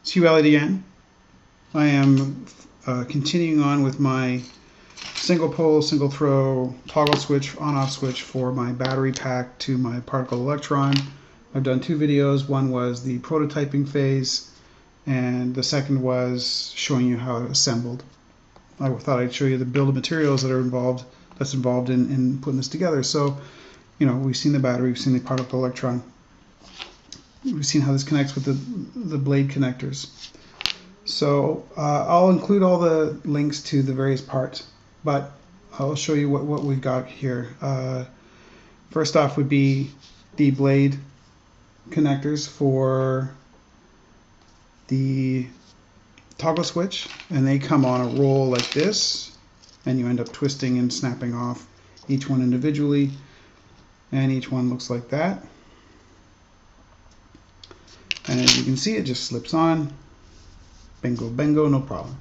It's Hugh again. I am continuing on with my single pole, single throw toggle switch, on-off switch for my battery pack to my particle electron. I've done two videos. One was the prototyping phase, and the second was showing you how it assembled. I thought I'd show you the bill of materials that's involved in putting this together. So, you know, we've seen the battery, we've seen the particle electron, we've seen how this connects with the blade connectors. So I'll include all the links to the various parts, but I'll show you what we've got here. First off would be the blade connectors for the toggle switch, and they come on a roll like this, and you end up twisting and snapping off each one individually, and each one looks like that. And as you can see, it just slips on. Bingo, bingo, no problem.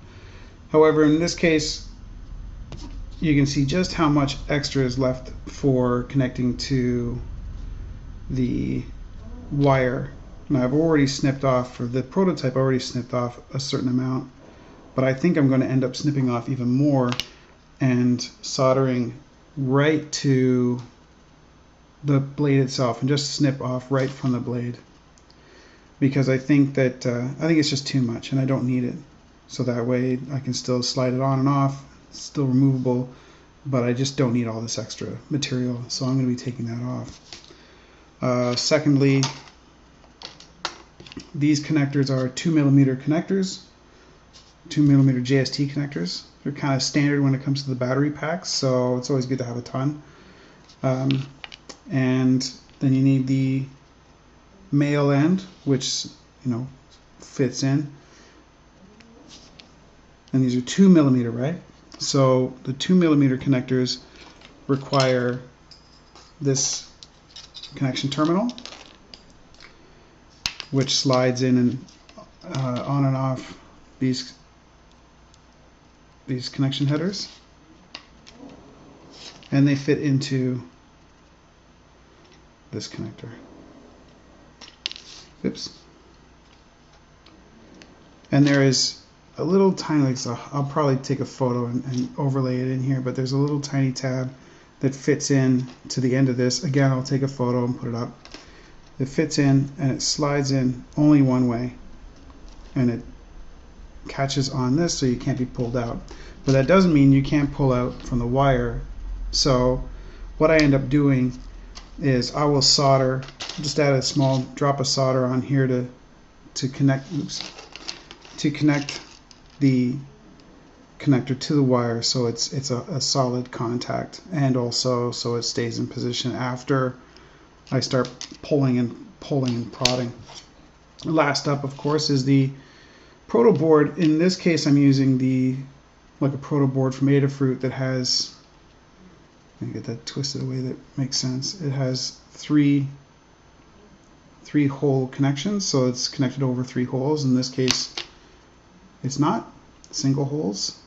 However, in this case, you can see just how much extra is left for connecting to the wire. Now, I've already snipped off, for the prototype, I already snipped off a certain amount, but I think I'm going to end up snipping off even more and soldering right to the blade itself, and just snip off right from the blade, because I think that I think it's just too much and I don't need it. So that way I can still slide it on and off, it's still removable, but I just don't need all this extra material, so I'm going to be taking that off. Secondly, these connectors are 2mm connectors, 2mm JST connectors. They're kind of standard when it comes to the battery packs, so it's always good to have a ton. And then you need the male end, which, you know, fits in. And these are 2mm, right? So the 2mm connectors require this connection terminal, which slides in and on and off these connection headers, and they fit into this connector. Oops. And there is a little tiny, so I'll probably take a photo and overlay it in here, but there's a little tiny tab that fits in to the end of this. Again, I'll take a photo and put it up. It fits in and it slides in only one way, and it catches on this, so you can't be pulled out. But that doesn't mean you can't pull out from the wire. So what I end up doing is I will solder, just add a small drop of solder on here to connect the connector to the wire, so it's a solid contact, and also so it stays in position after I start pulling and prodding. Last up, of course, is the protoboard. In this case, I'm using a protoboard from Adafruit that has, let me get that twisted away that makes sense. It has three hole connections, so it's connected over 3 holes. In this case, it's not single holes,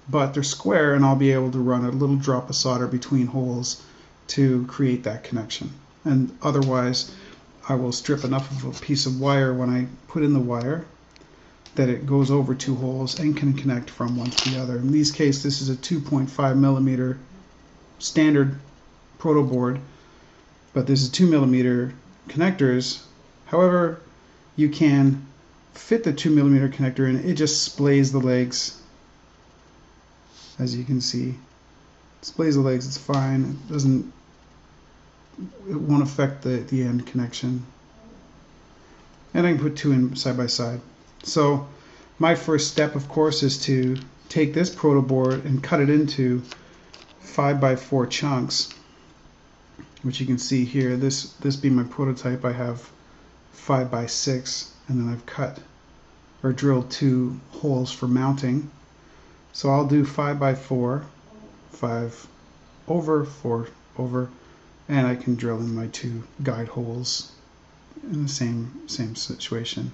but they're square, and I'll be able to run a little drop of solder between holes to create that connection. And otherwise, I will strip enough of a piece of wire when I put in the wire that it goes over 2 holes and can connect from one to the other. In this case, this is a 2.5mm standard proto board, but this is 2mm connectors. However, you can fit the 2mm connector in. It just splays the legs, as you can see. It splays the legs, it's fine. It won't affect the end connection. And I can put 2 in side by side. So my first step, of course, is to take this proto board and cut it into 5x4 chunks, which you can see here. This being my prototype, I have 5x6, and then I've cut or drilled 2 holes for mounting. So I'll do 5x4, 5 over, 4 over, and I can drill in my 2 guide holes in the same situation.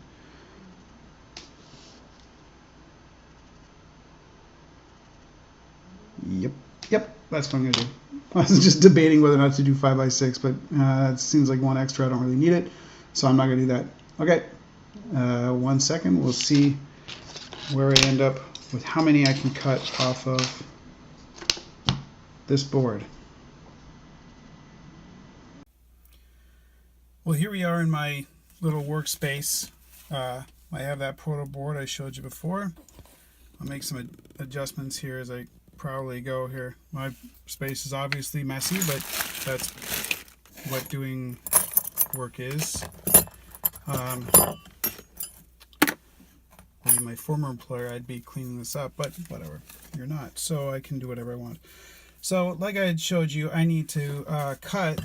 Yep, that's what I'm going to do. I was just debating whether or not to do 5x6, but it seems like one extra. I don't really need it, so I'm not going to do that. Okay, 1 second. We'll see where I end up with how many I can cut off of this board. Well, here we are in my little workspace. I have that proto board I showed you before. I'll make some adjustments here as I probably go here. My space is obviously messy, but that's what doing work is. Maybe my former employer, I'd be cleaning this up, but whatever. You're not, so I can do whatever I want. So, like I had showed you, I need to cut.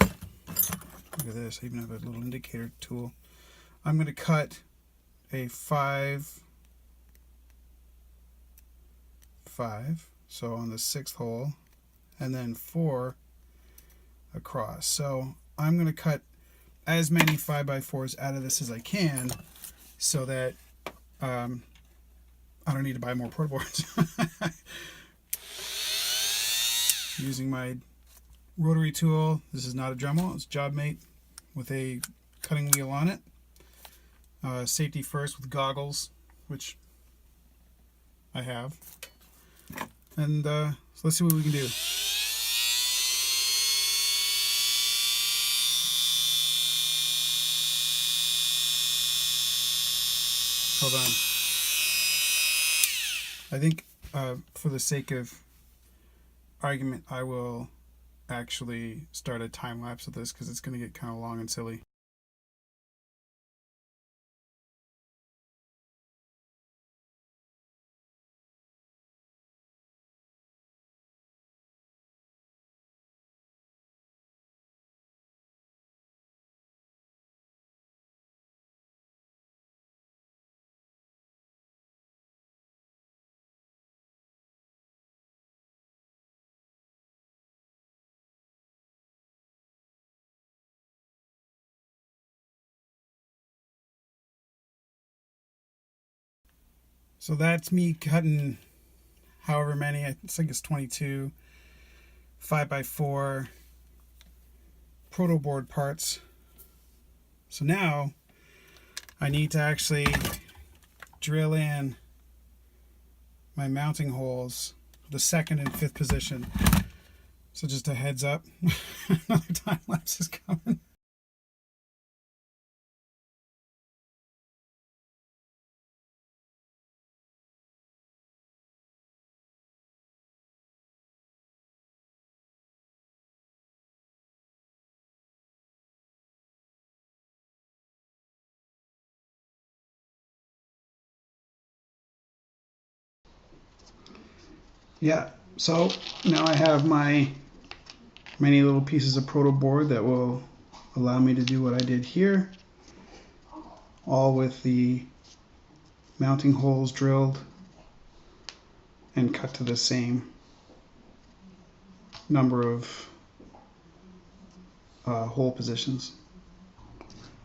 Look at this. I even have a little indicator tool. I'm going to cut a 5, so on the 6th hole, and then 4 across. So I'm going to cut as many 5x4s out of this as I can, so that I don't need to buy more protoboards. Using my rotary tool. This is not a Dremel, it's JobMate with a cutting wheel on it. Safety first with goggles, which I have. And so let's see what we can do. Hold on. I think for the sake of argument, I will actually start a time lapse of this because it's going to get kind of long and silly. So that's me cutting however many, I think it's 22 5x4 proto board parts. So now I need to actually drill in my mounting holes, the 2nd and 5th position. So just a heads up, another time lapse is coming. Yeah, so now I have my many little pieces of proto board that will allow me to do what I did here, all with the mounting holes drilled and cut to the same number of hole positions.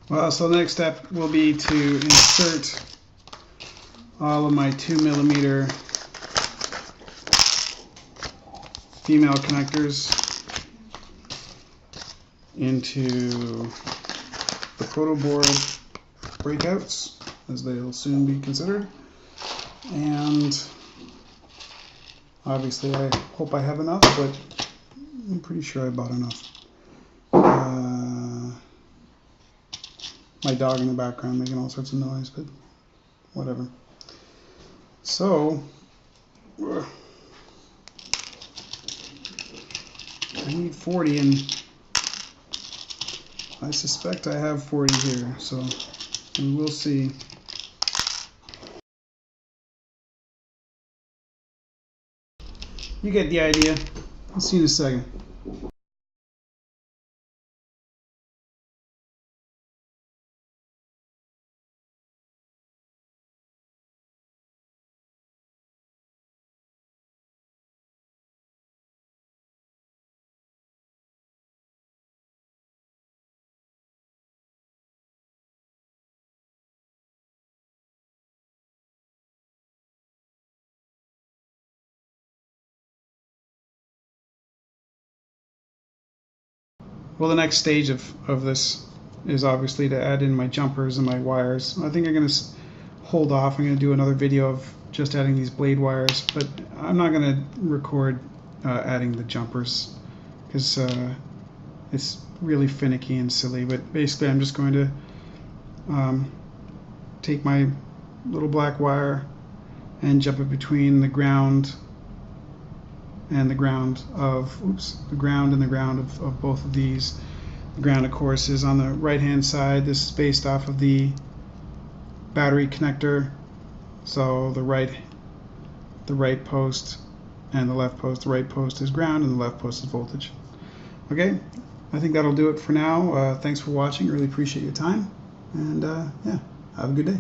Well, so the next step will be to insert all of my 2mm female connectors into the proto board breakouts, as they'll soon be considered. And obviously I hope I have enough, but I'm pretty sure I bought enough. My dog in the background making all sorts of noise, but whatever. So I need 40, and I suspect I have 40 here, so we will see. You get the idea. I'll see you in a second. Well, the next stage of this is obviously to add in my jumpers and my wires. I think I'm going to hold off. I'm going to do another video of just adding these blade wires, but I'm not going to record adding the jumpers because it's really finicky and silly. But basically I'm just going to take my little black wire and jump it between the ground and the ground of of both of these. The ground, of course, is on the right hand side. This is based off of the battery connector, so the right post and the left post. The right post is ground and the left post is voltage. Okay, I think that'll do it for now. Thanks for watching. Really appreciate your time, and yeah, have a good day.